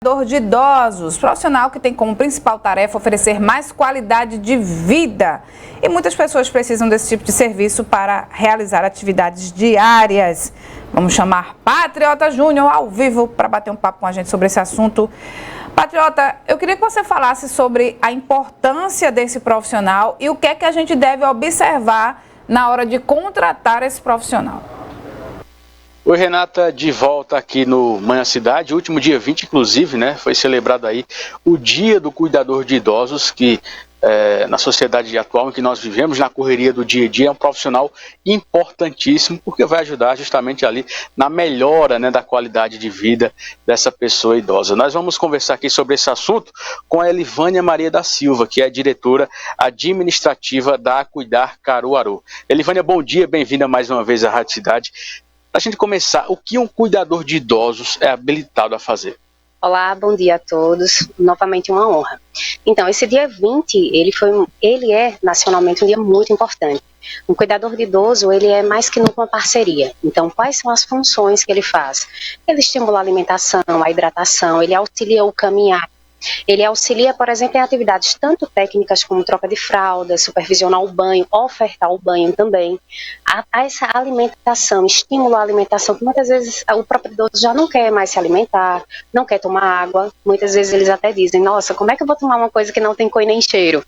Cuidador de idosos, profissional que tem como principal tarefa oferecer mais qualidade de vida. E muitas pessoas precisam desse tipo de serviço para realizar atividades diárias. Vamos chamar Patriota Júnior ao vivo para bater um papo com a gente sobre esse assunto. Patriota, eu queria que você falasse sobre a importância desse profissional e o que é que a gente deve observar na hora de contratar esse profissional. Oi, Renata, de volta aqui no Manhã Cidade, último dia 20, inclusive, né, foi celebrado aí o Dia do Cuidador de Idosos, que na sociedade atual em que nós vivemos, na correria do dia a dia, é um profissional importantíssimo, porque vai ajudar justamente ali na melhora, né, da qualidade de vida dessa pessoa idosa. Nós vamos conversar aqui sobre esse assunto com a Elivânia Maria da Silva, que é a diretora administrativa da Cuidar Caruaru. Elivânia, bom dia, bem-vinda mais uma vez à Rádio Cidade. Para a gente começar, o que um cuidador de idosos é habilitado a fazer? Olá, bom dia a todos. Novamente uma honra. Então, esse dia 20, ele é nacionalmente um dia muito importante. Um cuidador de idoso, ele é mais que nunca uma parceria. Então, quais são as funções que ele faz? Ele estimula a alimentação, a hidratação, ele auxilia o caminhar. Ele auxilia, por exemplo, em atividades tanto técnicas como troca de fraldas, supervisionar o banho, ofertar o banho também. Essa alimentação, estímulo à alimentação, que muitas vezes o próprio idoso já não quer mais se alimentar, não quer tomar água. Muitas vezes eles até dizem, nossa, como é que eu vou tomar uma coisa que não tem cor nem cheiro?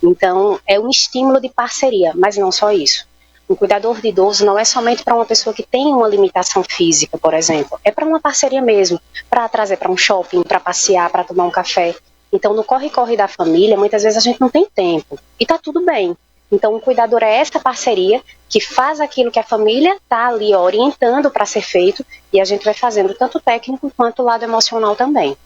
Então, é um estímulo de parceria, mas não só isso. Um cuidador de idoso não é somente para uma pessoa que tem uma limitação física, por exemplo. É para uma parceria mesmo, para trazer para um shopping, para passear, para tomar um café. Então, no corre-corre da família, muitas vezes a gente não tem tempo. E está tudo bem. Então, o cuidador é essa parceria que faz aquilo que a família está ali orientando para ser feito e a gente vai fazendo tanto o técnico quanto o lado emocional também.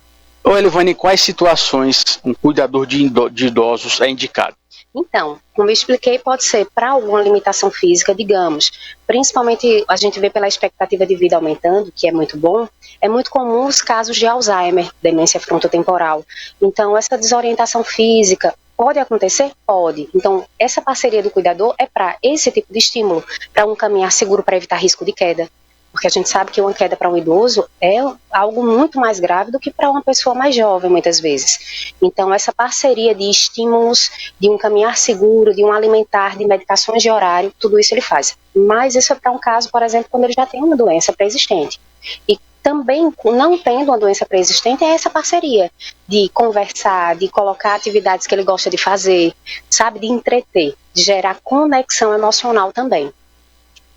Ô Elivânia, em quais situações um cuidador de idosos é indicado? Então, como eu expliquei, pode ser para alguma limitação física, digamos, principalmente a gente vê pela expectativa de vida aumentando, que é muito bom, é muito comum os casos de Alzheimer, demência frontotemporal. Então, essa desorientação física pode acontecer? Pode. Então, essa parceria do cuidador é para esse tipo de estímulo, para um caminhar seguro para evitar risco de queda. Porque a gente sabe que uma queda para um idoso é algo muito mais grave do que para uma pessoa mais jovem, muitas vezes. Então, essa parceria de estímulos, de um caminhar seguro, de um alimentar, de medicações de horário, tudo isso ele faz. Mas isso é para um caso, por exemplo, quando ele já tem uma doença pré-existente. E também, não tendo uma doença pré-existente, é essa parceria de conversar, de colocar atividades que ele gosta de fazer, sabe, de entreter, de gerar conexão emocional também.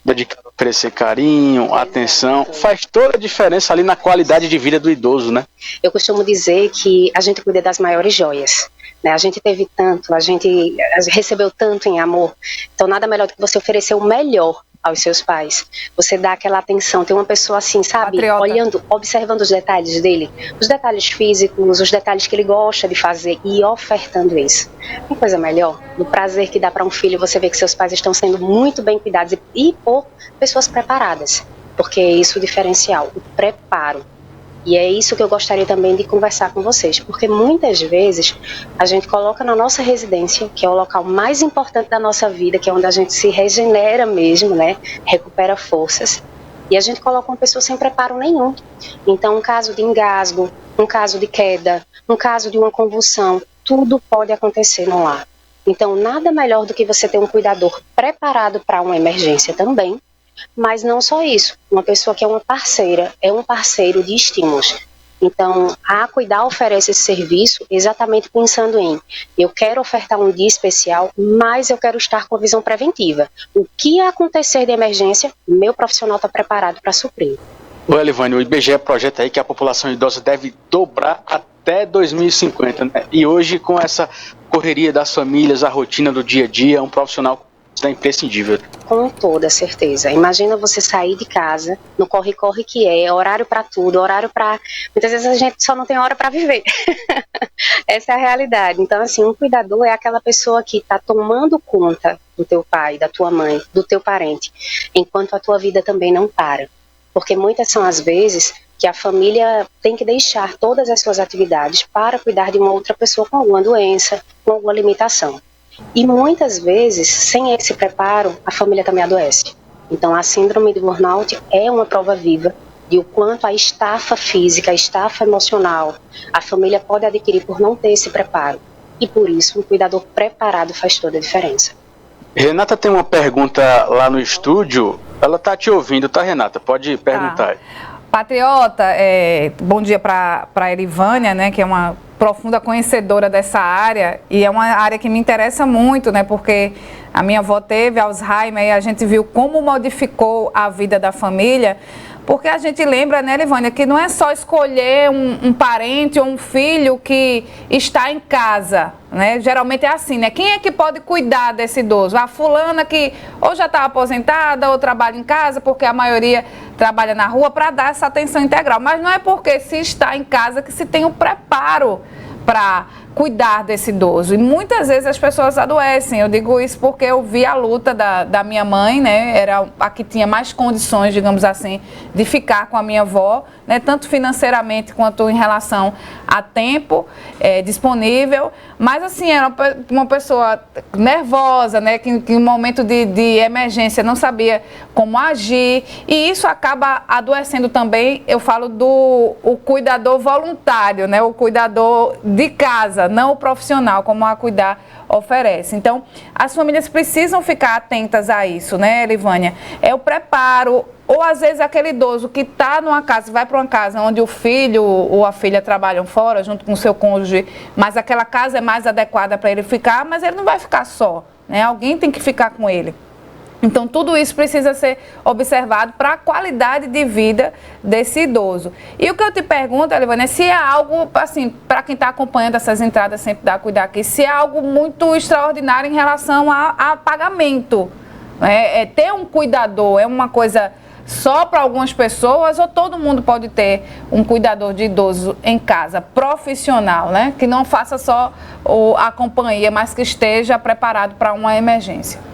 Dedicado a oferecer carinho, atenção, faz toda a diferença ali na qualidade de vida do idoso, né? Eu costumo dizer que a gente cuida das maiores joias, né? A gente teve tanto, a gente recebeu tanto em amor, então nada melhor do que você oferecer o melhor aos seus pais. Você dá aquela atenção, tem uma pessoa assim, sabe, Patriota. Olhando, observando os detalhes dele, os detalhes físicos, os detalhes que ele gosta de fazer e ofertando isso. Tem coisa melhor? No prazer que dá para um filho, você vê que seus pais estão sendo muito bem cuidados e por pessoas preparadas, porque é isso o diferencial, o preparo. E é isso que eu gostaria também de conversar com vocês, porque muitas vezes a gente coloca na nossa residência, que é o local mais importante da nossa vida, que é onde a gente se regenera mesmo, né? Recupera forças, e a gente coloca uma pessoa sem preparo nenhum. Então, um caso de engasgo, um caso de queda, um caso de uma convulsão, tudo pode acontecer no lar. Então, nada melhor do que você ter um cuidador preparado para uma emergência também. Mas não só isso, uma pessoa que é uma parceira, é um parceiro de estímulos. Então, a Cuidar oferece esse serviço exatamente pensando em, eu quero ofertar um dia especial, mas eu quero estar com a visão preventiva. O que acontecer de emergência, meu profissional está preparado para suprir. Ô Elivânia, o IBGE projeta aí que a população idosa deve dobrar até 2050, né? E hoje, com essa correria das famílias, a rotina do dia a dia, um profissional é imprescindível. Com toda certeza. Imagina você sair de casa, no corre-corre que é, horário para tudo, horário para... Muitas vezes a gente só não tem hora para viver. Essa é a realidade. Então, assim, um cuidador é aquela pessoa que está tomando conta do teu pai, da tua mãe, do teu parente, enquanto a tua vida também não para. Porque muitas são as vezes que a família tem que deixar todas as suas atividades para cuidar de uma outra pessoa com alguma doença, com alguma limitação. E muitas vezes, sem esse preparo, a família também adoece. Então, a síndrome do burnout é uma prova viva de o quanto a estafa física, a estafa emocional, a família pode adquirir por não ter esse preparo. E por isso, um cuidador preparado faz toda a diferença. Renata tem uma pergunta lá no estúdio. Ela está te ouvindo, tá, Renata? Pode perguntar. Patriota, bom dia para a Erivânia, né, que é uma profunda conhecedora dessa área, e é uma área que me interessa muito, né, porque a minha avó teve Alzheimer e a gente viu como modificou a vida da família. Porque a gente lembra, né, Erivânia, que não é só escolher um parente ou um filho que está em casa, né? Geralmente é assim, né? Quem é que pode cuidar desse idoso? A fulana que ou já está aposentada ou trabalha em casa, porque a maioria trabalha na rua, para dar essa atenção integral. Mas não é porque se está em casa que se tem o preparo para cuidar desse idoso. E muitas vezes as pessoas adoecem. Eu digo isso porque eu vi a luta da minha mãe, né? Era a que tinha mais condições, digamos assim, de ficar com a minha avó, né? Tanto financeiramente quanto em relação a tempo disponível. Mas assim, era uma pessoa nervosa, né? Que em um momento de emergência não sabia como agir. E isso acaba adoecendo também, eu falo o cuidador voluntário, né? O cuidador de casa, não o profissional, como a Cuidar oferece. Então, as famílias precisam ficar atentas a isso, né, Erivânia? É o preparo, ou às vezes aquele idoso que está numa casa, vai para uma casa onde o filho ou a filha trabalham fora, junto com o seu cônjuge, mas aquela casa é mais adequada para ele ficar, mas ele não vai ficar só, né? Alguém tem que ficar com ele. Então, tudo isso precisa ser observado para a qualidade de vida desse idoso. E o que eu te pergunto, Erivânia, é se é algo, assim, para quem está acompanhando essas entradas sempre dá Cuidar aqui, se é algo muito extraordinário em relação a pagamento. Ter um cuidador é uma coisa só para algumas pessoas ou todo mundo pode ter um cuidador de idoso em casa, profissional, né? Que não faça só a companhia, mas que esteja preparado para uma emergência.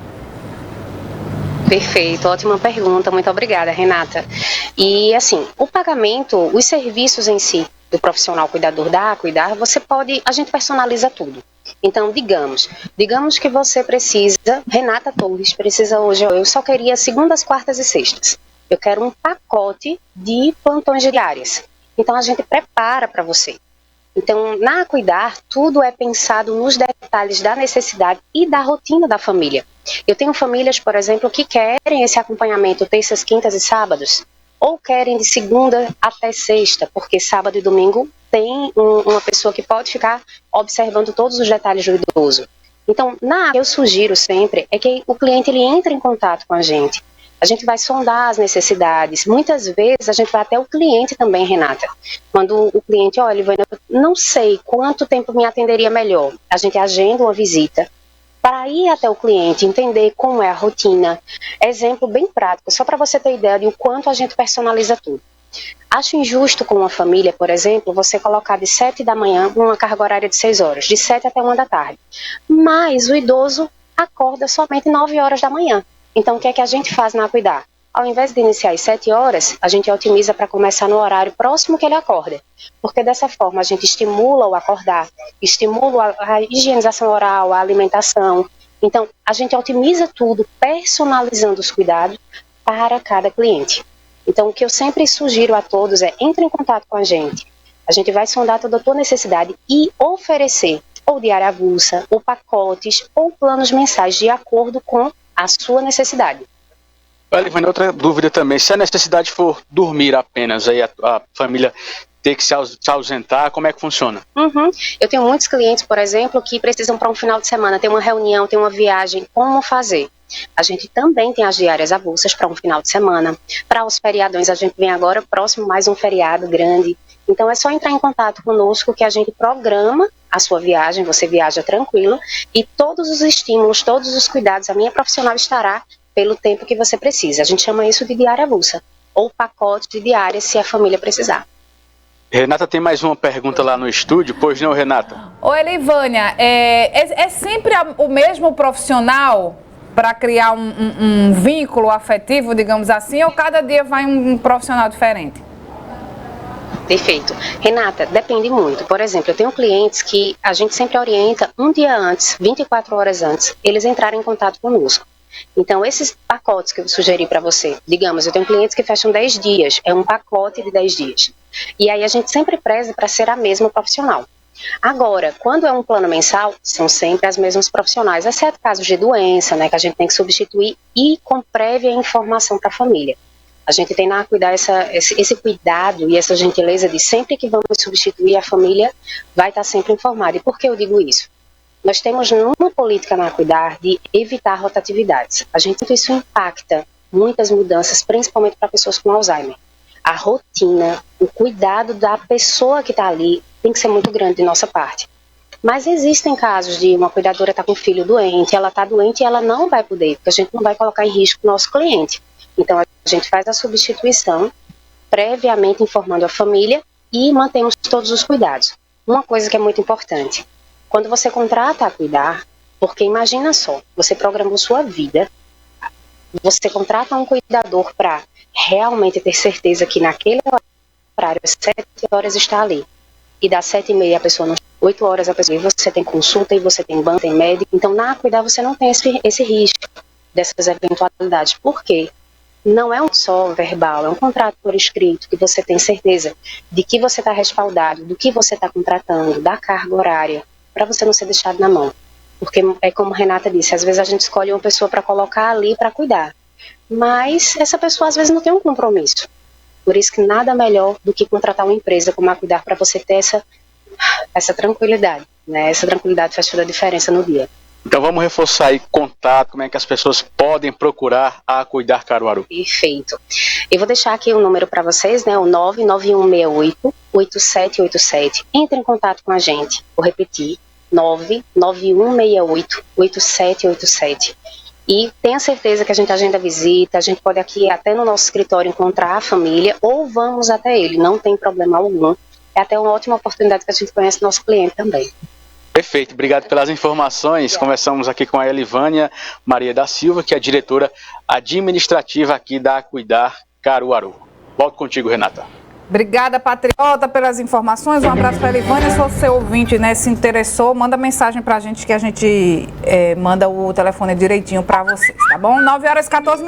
Perfeito, ótima pergunta, muito obrigada, Renata. E assim, o pagamento, os serviços em si do profissional cuidador da Cuidar, a gente personaliza tudo. Então, digamos que você precisa, Renata Torres precisa hoje, eu só queria segundas, quartas e sextas. Eu quero um pacote de plantões diárias. Então, a gente prepara para você. Então, na Cuidar, tudo é pensado nos detalhes da necessidade e da rotina da família. Eu tenho famílias, por exemplo, que querem esse acompanhamento terças, quintas e sábados, ou querem de segunda até sexta, porque sábado e domingo tem uma pessoa que pode ficar observando todos os detalhes do idoso. Então, eu sugiro sempre é que o cliente ele entre em contato com a gente. A gente vai sondar as necessidades. Muitas vezes a gente vai até o cliente também, Renata. Quando o cliente, olha, Ivana, eu não sei quanto tempo me atenderia melhor. A gente agenda uma visita para ir até o cliente, entender como é a rotina. Exemplo bem prático, só para você ter ideia de o quanto a gente personaliza tudo. Acho injusto com uma família, por exemplo, você colocar de 7 da manhã uma carga horária de 6 horas, de 7 até 1 da tarde. Mas o idoso acorda somente 9 horas da manhã. Então, o que é que a gente faz na Cuidar? Ao invés de iniciar às 7 horas, a gente otimiza para começar no horário próximo que ele acorda. Porque dessa forma a gente estimula o acordar, estimula a higienização oral, a alimentação. Então, a gente otimiza tudo, personalizando os cuidados para cada cliente. Então, o que eu sempre sugiro a todos é entre em contato com a gente. A gente vai sondar toda a tua necessidade e oferecer ou diária avulsa, ou pacotes, ou planos mensais de acordo com a sua necessidade. Olha, Ivana, outra dúvida também, se a necessidade for dormir apenas, aí a família ter que se ausentar, como é que funciona? Eu tenho muitos clientes, por exemplo, que precisam para um final de semana, tem uma reunião, tem uma viagem, como fazer? A gente também tem as diárias avulsas para um final de semana. Para os feriadões, a gente vem agora, próximo mais um feriado grande. Então é só entrar em contato conosco que a gente programa a sua viagem, você viaja tranquilo e todos os estímulos, todos os cuidados, a minha profissional estará pelo tempo que você precisa. A gente chama isso de diária avulsa ou pacote de diária se a família precisar. Renata tem mais uma pergunta lá no estúdio, pois não, Renata? Oi, Erivânia, é sempre o mesmo profissional para criar um vínculo afetivo, digamos assim, ou cada dia vai um profissional diferente? Perfeito. Renata, depende muito. Por exemplo, eu tenho clientes que a gente sempre orienta um dia antes, 24 horas antes, eles entrarem em contato conosco. Então, esses pacotes que eu sugeri para você, digamos, eu tenho clientes que fecham 10 dias, é um pacote de 10 dias. E aí a gente sempre preza para ser a mesma profissional. Agora, quando é um plano mensal, são sempre as mesmas profissionais, exceto casos de doença, né, que a gente tem que substituir e com prévia informação para a família. A gente tem na cuidar esse cuidado e essa gentileza de sempre que vamos substituir, a família vai estar sempre informada. E por que eu digo isso? Nós temos uma política na cuidar de evitar rotatividades. Isso impacta muitas mudanças, principalmente para pessoas com Alzheimer. A rotina, o cuidado da pessoa que está ali tem que ser muito grande de nossa parte. Mas existem casos de uma cuidadora estar com um filho doente, ela está doente e ela não vai poder, porque a gente não vai colocar em risco o nosso cliente. Então, a gente faz a substituição, previamente informando a família e mantemos todos os cuidados. Uma coisa que é muito importante, quando você contrata a cuidar, porque imagina só, você programou sua vida, você contrata um cuidador para realmente ter certeza que naquele horário, 7 horas está ali, e das 7h30 a pessoa não, 8 horas a pessoa, e você tem consulta, e você tem banco, tem médico, então na cuidar você não tem esse risco dessas eventualidades. Por quê? Não é um só verbal, é um contrato por escrito, que você tem certeza de que você está respaldado, do que você está contratando, da carga horária, para você não ser deixado na mão. Porque é como a Renata disse, às vezes a gente escolhe uma pessoa para colocar ali para cuidar, mas essa pessoa às vezes não tem um compromisso. Por isso que nada melhor do que contratar uma empresa como a Cuidar para você ter essa tranquilidade, né? Essa tranquilidade faz toda a diferença no dia. Então vamos reforçar aí contato, como é que as pessoas podem procurar a Cuidar Caruaru. Perfeito. Eu vou deixar aqui o número para vocês, né? O 99168-8787. Entre em contato com a gente. Vou repetir. 99168-8787. E tenha certeza que a gente agenda visita, a gente pode aqui até no nosso escritório encontrar a família ou vamos até ele, não tem problema algum. É até uma ótima oportunidade que a gente conhece nosso cliente também. Perfeito, obrigado pelas informações. Conversamos aqui com a Elivânia Maria da Silva, que é a diretora administrativa aqui da Cuidar Caruaru. Volto contigo, Renata. Obrigada, Patriota, pelas informações. Um abraço para a Elivânia. Se você ouvinte, né, se interessou, manda mensagem para a gente que a gente manda o telefone direitinho para vocês, tá bom? 9h14.